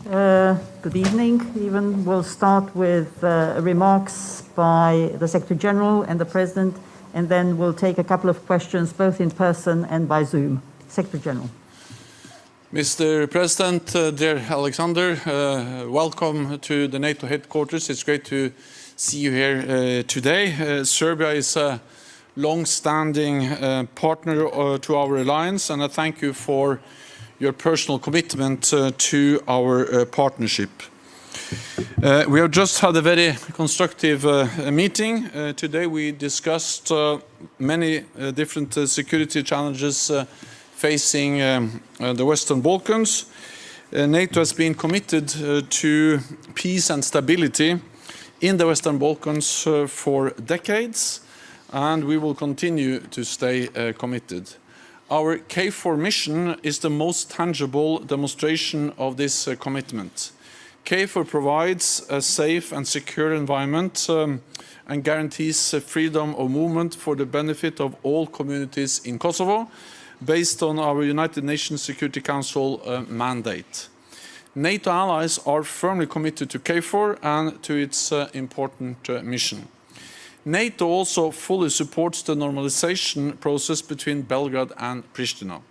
Good evening. Even we'll start with remarks by the Secretary General and the President, and then we'll take a couple of questions both in person and by Zoom. Secretary General. Mr. President, dear Alexander, welcome to the NATO headquarters. It's great to see you here today. Serbia is a long-standing partner to our alliance, and I thank you for your personal commitment to our partnership. We have just had a very constructive meeting. Today we discussed many different security challenges facing the Western Balkans. NATO has been committed to peace and stability in the Western Balkans for decades, and we will continue to stay committed. Our KFOR mission is the most tangible demonstration of this commitment. KFOR provides a safe and secure environment and guarantees freedom of movement for the benefit of all communities in Kosovo, based on our United Nations Security Council mandate. NATO allies are firmly committed to KFOR and to its important mission. NATO also fully supports the normalization process between Belgrade and Pristina.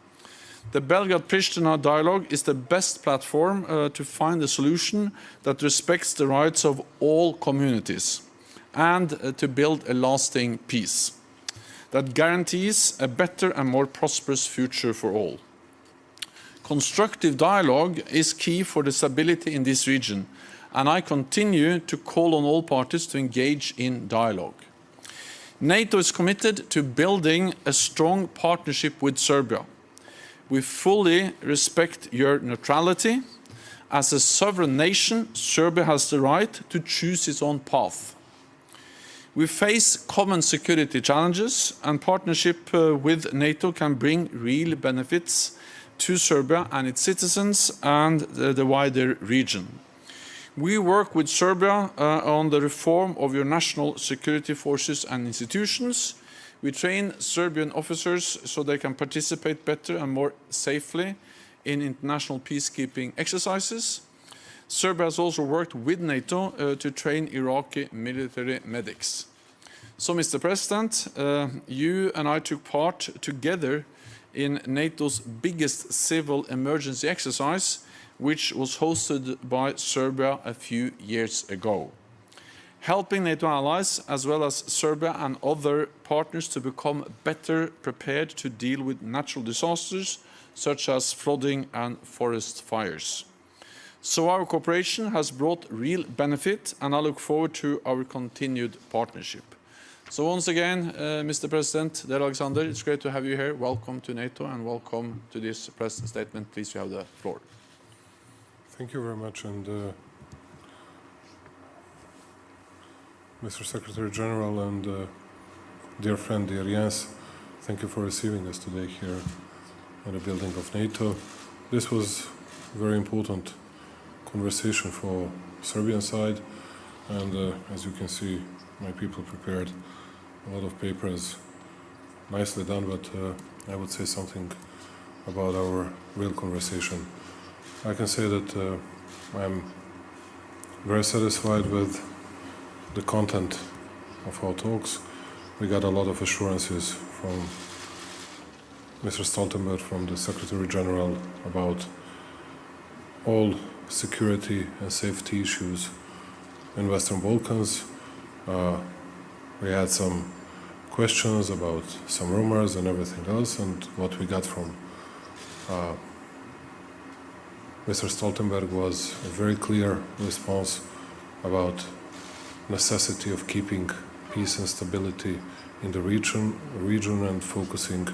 The Belgrade-Pristina dialogue is the best platform to find a solution that respects the rights of all communities and to build a lasting peace that guarantees a better and more prosperous future for all. Constructive dialogue is key for the stability in this region, and I continue to call on all parties to engage in dialogue. NATO is committed to building a strong partnership with Serbia. We fully respect your neutrality. As a sovereign nation, Serbia has the right to choose its own path. We face common security challenges, and partnership with NATO can bring real benefits to Serbia and its citizens and the wider region. We work with Serbia on the reform of your national security forces and institutions. We train Serbian officers so they can participate better and more safely in international peacekeeping exercises. Serbia has also worked with NATO to train Iraqi military medics. So, Mr. President, you and I took part together in NATO's biggest civil emergency exercise, which was hosted by Serbia a few years ago. Helping NATO allies, as well as Serbia and other partners, to become better prepared to deal with natural disasters, such as flooding and forest fires. So our cooperation has brought real benefit, and I look forward to our continued partnership. So once again, Mr. President, dear Alexander, it's great to have you here. Welcome to NATO and welcome to this press statement. Please, you have the floor. Thank you very much, and Mr. Secretary General and dear friend, dear Jens, thank you for receiving us today here in the building of NATO. This was a very important conversation for Serbian side, and as you can see, my people prepared a lot of papers, nicely done, but I would say something about our real conversation. I can say that I'm very satisfied with the content of our talks. We got a lot of assurances from Mr. Stoltenberg, from the Secretary General, about all security and safety issues in Western Balkans. We had some questions about some rumors and everything else, and what we got from Mr. Stoltenberg was a very clear response about necessity of keeping peace and stability in the region and focusing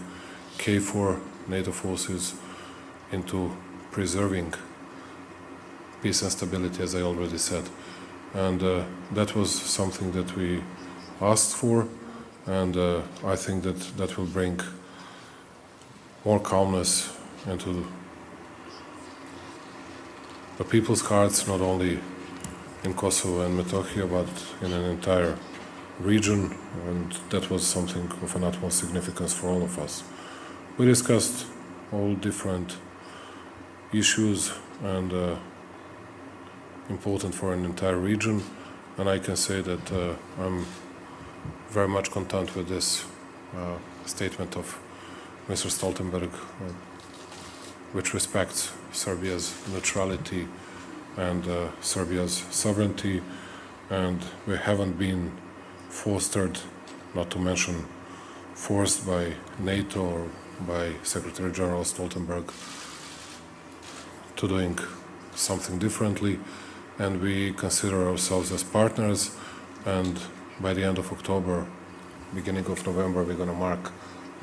KFOR NATO forces into preserving peace and stability, as I already said. And that was something that we asked for, and I think that will bring more calmness into the people's hearts, not only in Kosovo and Metohija, but in an entire region, and that was something of an utmost significance for all of us. We discussed all different issues, and important for an entire region, and I can say that I'm very much content with this statement of Mr. Stoltenberg, which respects Serbia's neutrality and Serbia's sovereignty, and we haven't been fostered, not to mention forced by NATO or by Secretary General Stoltenberg to doing something differently, and we consider ourselves as partners, and by the end of October, beginning of November, we're going to mark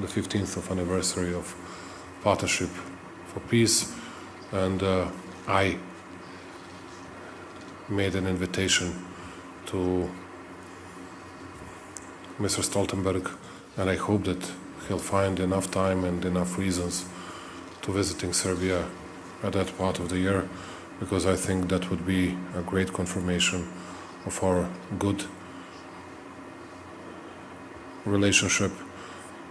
the 15th of anniversary of Partnership for Peace, and I made an invitation to Mr. Stoltenberg, and I hope that he'll find enough time and enough reasons to visiting Serbia at that part of the year, because I think that would be a great confirmation of our good relationship,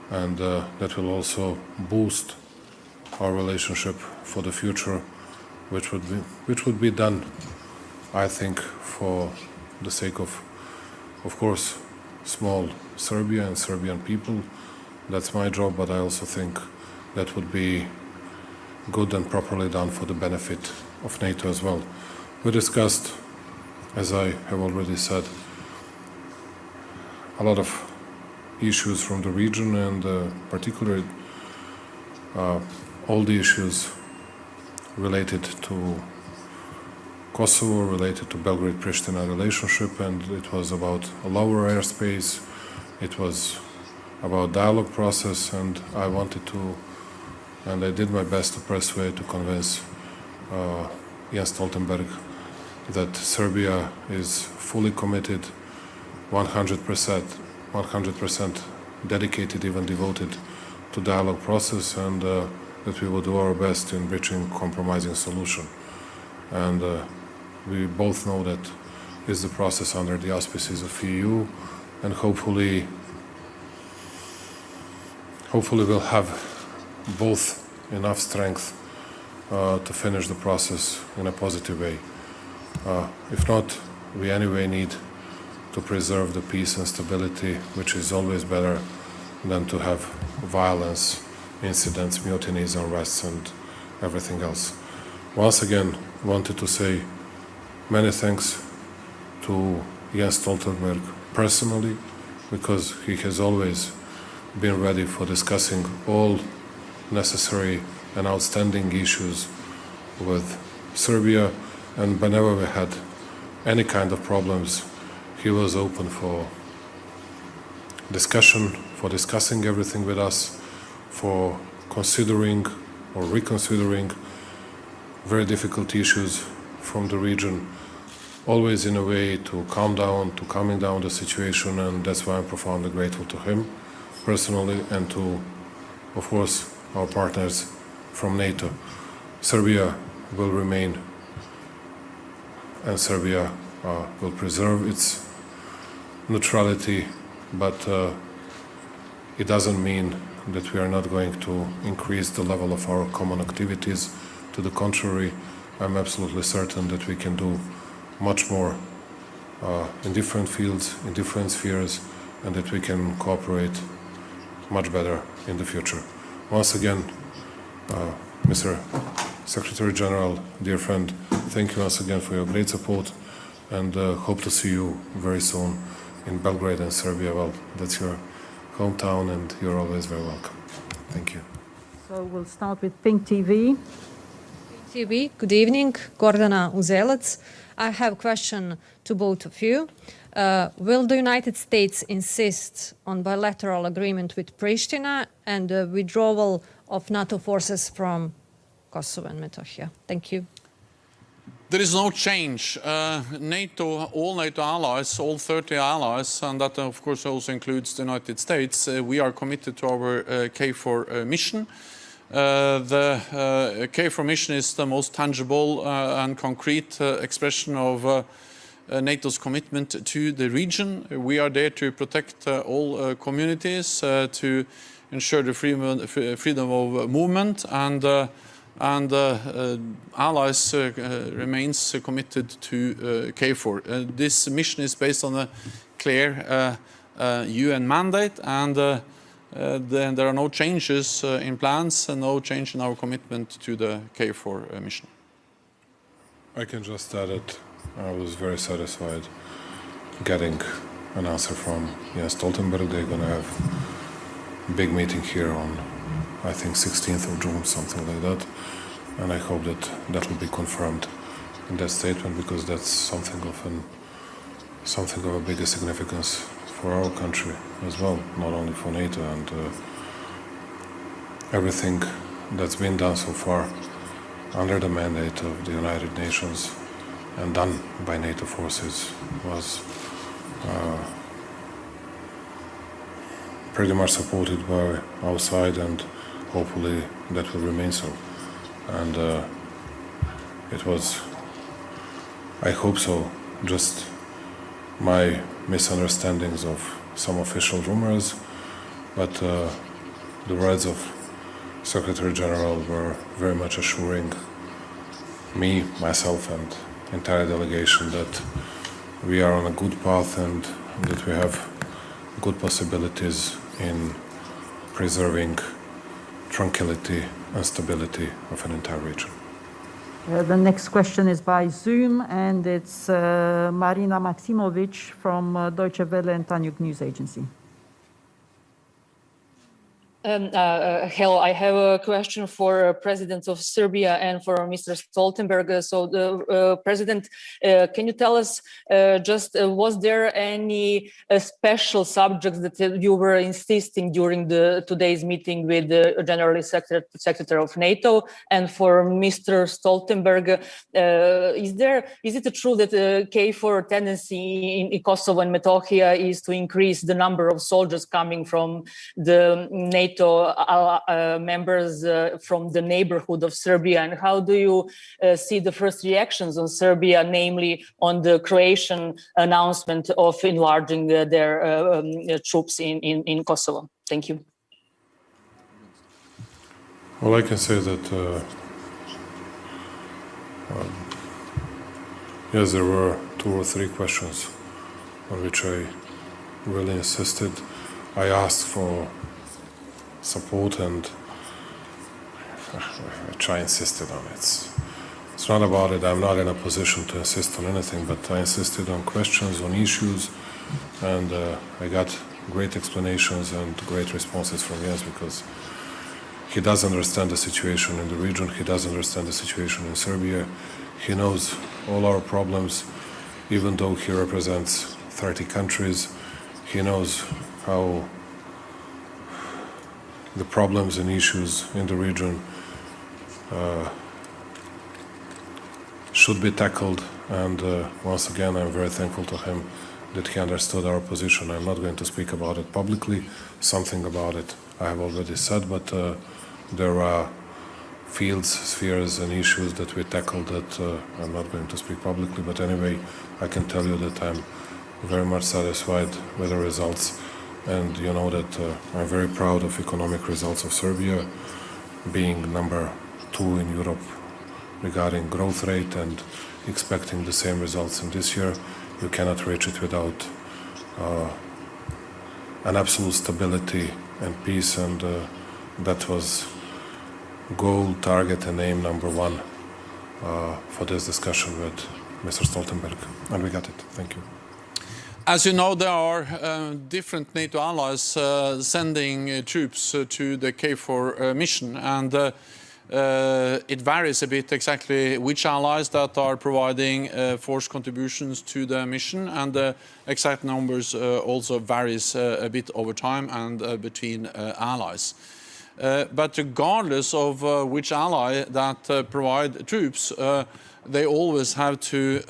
and that will also boost our relationship for the future, which would be done, I think, for the sake of course, small Serbia and Serbian people. That's my job, but I also think that would be good and properly done for the benefit of NATO as well. We discussed, as I have already said, a lot of issues from the region, and particularly all the issues related to Kosovo, related to Belgrade-Pristina relationship, and it was about a lower airspace, it was about dialogue process, and I wanted to, and I did my best to persuade, to convince Jens Stoltenberg that Serbia is fully committed, 100% dedicated, even devoted to dialogue process, and that we will do our best in reaching compromising solution. And we both know that is the process under the auspices of EU, and hopefully we'll have both enough strength to finish the process in a positive way. If not, we anyway need to preserve the peace and stability, which is always better than to have violence, incidents, mutinies, unrests, and everything else. Once again, wanted to say many thanks to Jens Stoltenberg personally, because he has always been ready for discussing all necessary and outstanding issues with Serbia, and whenever we had any kind of problems, he was open for discussion, for discussing everything with us, for considering or reconsidering very difficult issues from the region, always in a way to calming down the situation, and that's why I'm profoundly grateful to him personally, and to, of course, our partners from NATO. Serbia will remain, and Serbia will preserve its neutrality, but it doesn't mean that we are not going to increase the level of our common activities. To the contrary, I'm absolutely certain that we can do much more in different fields, in different spheres, and that we can cooperate much better in the future. Once again, Mr. Secretary General, dear friend, thank you once again for your great support, and hope to see you very soon in Belgrade and Serbia. Well, that's your hometown, and you're always very welcome. Thank you. So we'll start with Pink TV. TV, good evening, Gordana Uzelac. I have a question to both of you. Will the United States insist on bilateral agreement with Pristina and the withdrawal of NATO forces from Kosovo and Metohija? Thank you. There is no change. NATO, all NATO allies, all 30 allies, and that of course also includes the United States, we are committed to our KFOR mission. The KFOR mission is the most tangible and concrete expression of NATO's commitment to the region. We are there to protect all communities, to ensure the freedom of movement, and and allies remains committed to KFOR. This mission is based on a clear UN mandate, and then there are no changes in plans and no change in our commitment to the KFOR mission. I can just add that I was very satisfied getting an answer from Stoltenberg. They're going to have a big meeting here on, I think, 16th of June, something like that. And I hope that that will be confirmed in that statement, because that's something of a bigger significance for our country as well, not only for NATO. And everything that's been done so far under the mandate of the United Nations and done by NATO forces was pretty much supported by our side, and hopefully that will remain so. And it was, I hope so, just my misunderstandings of some official rumors, but the words of Secretary General were very much assuring me, myself, and entire delegation that we are on a good path and that we have good possibilities in preserving tranquility and stability of an entire region. The next question is by Zoom, and it's Marina Maximovic from Deutsche Welle and Tanjug News Agency. Hello, I have a question for President of Serbia and for Mr. Stoltenberg. So, the President, can you tell us was there any special subjects that you were insisting during today's meeting with the General Secretary of NATO? And for Mr. Stoltenberg, is it true that KFOR tendency in Kosovo and Metohija is to increase the number of soldiers coming from the NATO members from the neighborhood of Serbia, and how do you see the first reactions on Serbia, namely on the Croatian announcement of enlarging their troops in Kosovo? Thank you. Well, I can say that yes, there were 2 or 3 questions on which I really insisted. I asked for support, and I insisted on it. It's not about it. I'm not in a position to insist on anything, but I insisted on questions, on issues, and I got great explanations and great responses from Jens, because he does understand the situation in the region. He does understand the situation in Serbia. He knows all our problems, even though he represents 30 countries. He knows how the problems and issues in the region should be tackled, and once again I'm very thankful to him that he understood our position. I'm not going to speak about it publicly. Something about it I have already said, but there are fields, spheres and issues that we tackled that I'm not going to speak publicly. But anyway, I can tell you that I'm very much satisfied with the results. And you know that I'm very proud of economic results of Serbia, being number 2 in Europe regarding growth rate, and expecting the same results in this year. You cannot reach it without an absolute stability and peace, and that was goal, target and aim number 1 for this discussion with Mr. Stoltenberg, and we got it. Thank you. As you know, there are different NATO allies sending troops to the KFOR mission, and it varies a bit exactly which allies that are providing force contributions to the mission, and the exact numbers also varies a bit over time and between allies. But regardless of which ally that provide troops, they always have to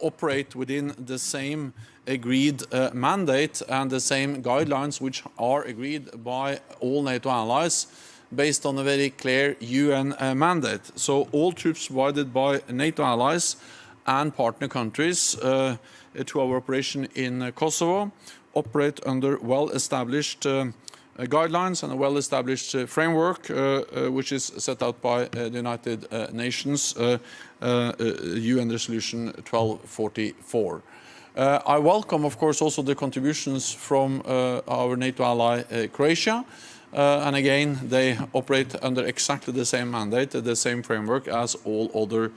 operate within the same agreed mandate and the same guidelines which are agreed by all NATO allies based on a very clear UN mandate. So all troops provided by NATO allies and partner countries to our operation in Kosovo operate under well-established guidelines and a well-established framework which is set out by the United Nations UN Resolution 1244. I welcome, of course, also the contributions from our NATO ally Croatia. And again, they operate under exactly the same mandate, the same framework as all other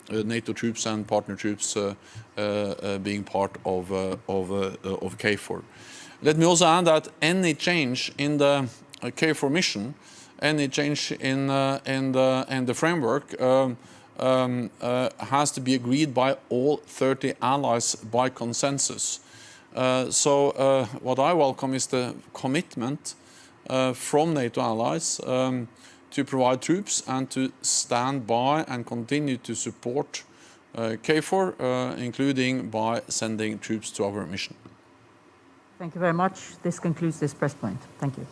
NATO troops and partner troops being part of KFOR. Let me also add that any change in the KFOR mission, any change in the framework has to be agreed by all 30 allies by consensus. So what I welcome is the commitment from NATO allies to provide troops and to stand by and continue to support KFOR, including by sending troops to our mission. Thank you very much. This concludes this press point. Thank you.